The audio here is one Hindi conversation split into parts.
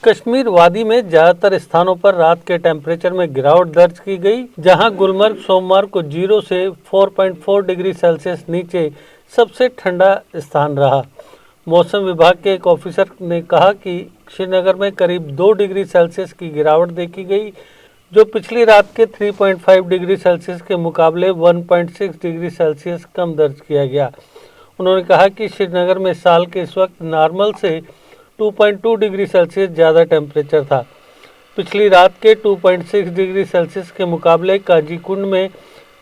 कश्मीर वादी में ज्यादातर स्थानों पर रात के टेम्परेचर में गिरावट दर्ज की गई, जहां गुलमर्ग सोमवार को 0 से 4.4 डिग्री सेल्सियस नीचे सबसे ठंडा स्थान रहा। मौसम विभाग के एक ऑफिसर ने कहा कि श्रीनगर में करीब 2 डिग्री सेल्सियस की गिरावट देखी गई, जो पिछली रात के 3.5 डिग्री सेल्सियस के मुकाबले 1.6 डिग्री सेल्सियस कम दर्ज किया गया। उन्होंने कहा कि श्रीनगर में साल के इस वक्त नॉर्मल से 2.2 डिग्री सेल्सियस ज़्यादा टेम्परेचर था। पिछली रात के 2.6 डिग्री सेल्सियस के मुकाबले काजीकुंड में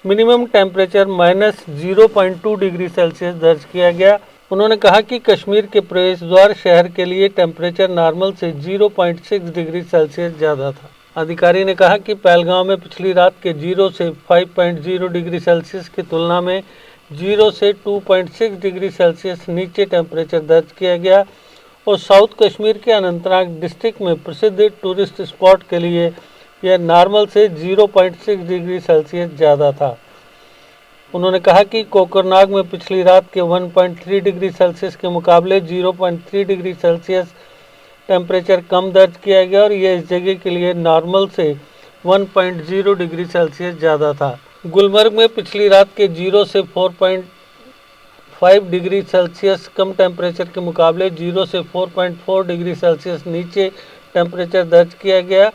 मिनिमम टेम्परेचर -0.2 डिग्री सेल्सियस दर्ज किया गया। उन्होंने कहा कि कश्मीर के प्रवेश द्वार शहर के लिए टेम्परेचर नॉर्मल से 0.6 डिग्री सेल्सियस ज़्यादा था। अधिकारी ने कहा कि पहलगांव में पिछली रात के 0 से 5.0 डिग्री सेल्सियस की तुलना में 0 से 2.6 डिग्री सेल्सियस नीचे टेम्परेचर दर्ज किया गया और साउथ कश्मीर के अनंतनाग डिस्ट्रिक्ट में प्रसिद्ध टूरिस्ट स्पॉट के लिए यह नॉर्मल से 0.6 डिग्री सेल्सियस ज़्यादा था। उन्होंने कहा कि कोकरनाग में पिछली रात के 1.3 डिग्री सेल्सियस के मुकाबले 0.3 डिग्री सेल्सियस टेम्परेचर कम दर्ज किया गया और यह इस जगह के लिए नॉर्मल से 1.0 डिग्री सेल्सियस ज़्यादा था। गुलमर्ग में पिछली रात के 0 से 4.5 डिग्री सेल्सियस कम टेम्परेचर के मुकाबले 0 से 4.4 डिग्री सेल्सियस नीचे टेम्परेचर दर्ज किया गया।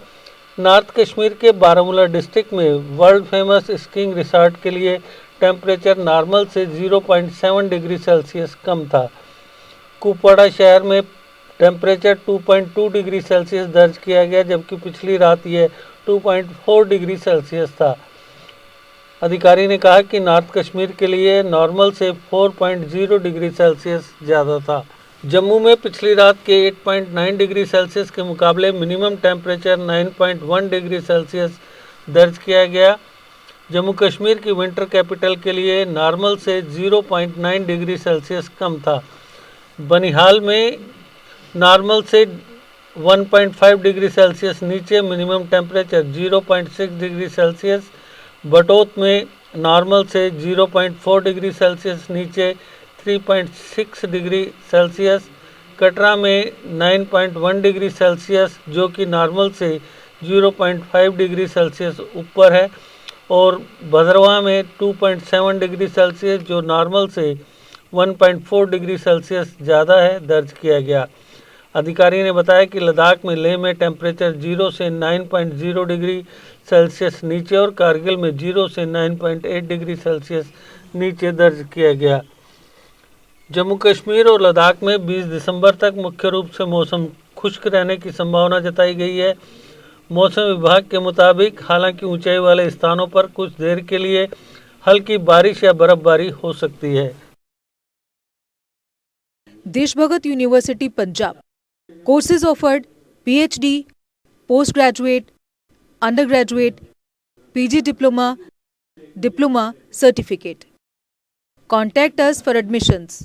नॉर्थ कश्मीर के बारामूला डिस्ट्रिक्ट में वर्ल्ड फेमस स्कीइंग रिसॉर्ट के लिए टेम्परेचर नॉर्मल से 0.7 डिग्री सेल्सियस कम था। कुपवाड़ा शहर में टेम्परेचर 2.2 डिग्री सेल्सियस दर्ज किया गया, जबकि पिछली रात यह 2.4 डिग्री सेल्सियस था। अधिकारी ने कहा कि नॉर्थ कश्मीर के लिए नॉर्मल से 4.0 डिग्री सेल्सियस ज़्यादा था। जम्मू में पिछली रात के 8.9 डिग्री सेल्सियस के मुकाबले मिनिमम टेम्परेचर 9.1 डिग्री सेल्सियस दर्ज किया गया। जम्मू कश्मीर की विंटर कैपिटल के लिए नॉर्मल से 0.9 डिग्री सेल्सियस कम था। बनिहाल में नॉर्मल से 1.5 डिग्री सेल्सियस नीचे minimum temperature 0.6 degree Celsius. Batot में नॉर्मल से 0.4 डिग्री सेल्सियस नीचे 3.6 डिग्री सेल्सियस। कटरा में 9.1 डिग्री सेल्सियस जो कि नॉर्मल से 0.5 डिग्री सेल्सियस ऊपर है और भदरवाह में 2.7 डिग्री सेल्सियस जो नॉर्मल से 1.4 डिग्री सेल्सियस ज़्यादा है दर्ज किया गया। अधिकारी ने बताया कि लद्दाख में लेह में टेम्परेचर 0 से 9.0 डिग्री सेल्सियस नीचे और कारगिल में 0 से 9.8 डिग्री सेल्सियस नीचे दर्ज किया गया। जम्मू कश्मीर और लद्दाख में 20 दिसंबर तक मुख्य रूप से मौसम खुश्क रहने की संभावना जताई गई है। मौसम विभाग के मुताबिक हालांकि ऊंचाई वाले स्थानों पर कुछ देर के लिए हल्की बारिश या बर्फबारी हो सकती है। Deshbhagat university Punjab courses offered PhD, postgraduate, undergraduate, PG diploma, diploma certificate. Contact us for admissions.